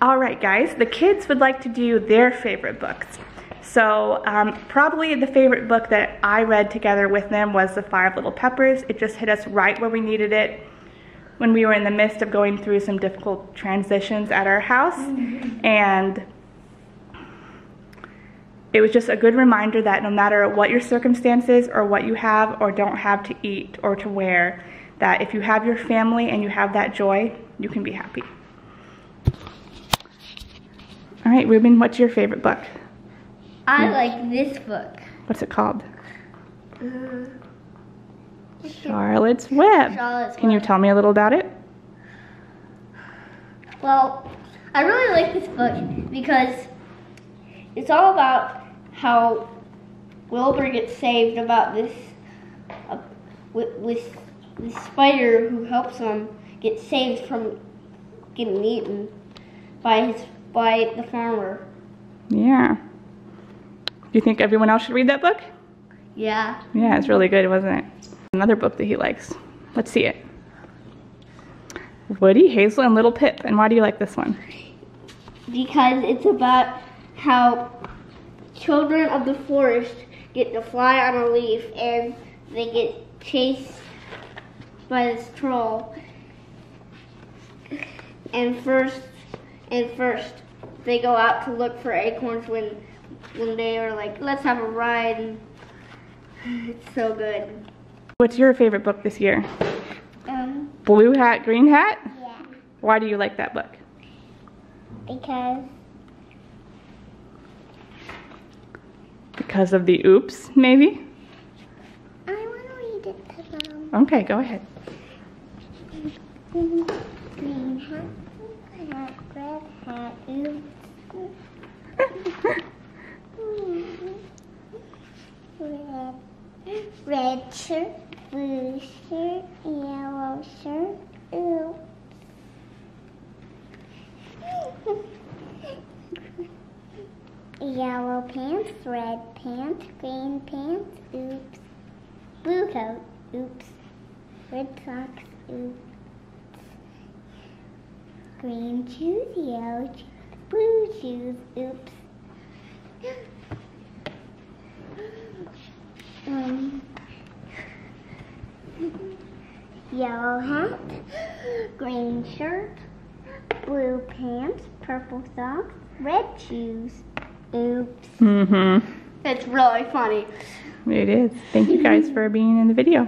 Alright guys, the kids would like to do their favorite books. So probably the favorite book that I read together with them was The Five Little Peppers. It just hit us right where we needed it when we were in the midst of going through some difficult transitions at our house. And it was just a good reminder that no matter what your circumstances or what you have or don't have to eat or to wear, that if you have your family and you have that joy, you can be happy. All right, Ruben, what's your favorite book? I like this book. What's it called? Charlotte's Web. Can you tell me a little about it? Well, I really like this book because it's all about how Wilbur gets saved about this with this spider who helps him get saved from getting eaten by the farmer. Yeah. Do you think everyone else should read that book? Yeah. Yeah, it's really good, wasn't it? Another book that he likes. Let's see it. Woody, Hazel, and Little Pip. And why do you like this one? Because it's about how children of the forest get to fly on a leaf and they get chased by this troll. And first they go out to look for acorns when they are like, let's have a ride. And it's so good. What's your favorite book this year? Blue Hat, Green Hat? Yeah. Why do you like that book? Because of the oops, maybe? I want to read it to them. Okay, go ahead. Green hat, red hat, oops. Red shirt, blue shirt, yellow shirt, oops. Yellow pants, red pants, green pants, oops. Blue coat, oops. Red socks, oops. Green shoes, yellow shoes, blue shoes, oops. Yellow hat, green shirt, blue pants, purple socks, red shoes, oops. Mm-hmm. It's really funny. It is. Thank you guys for being in the video.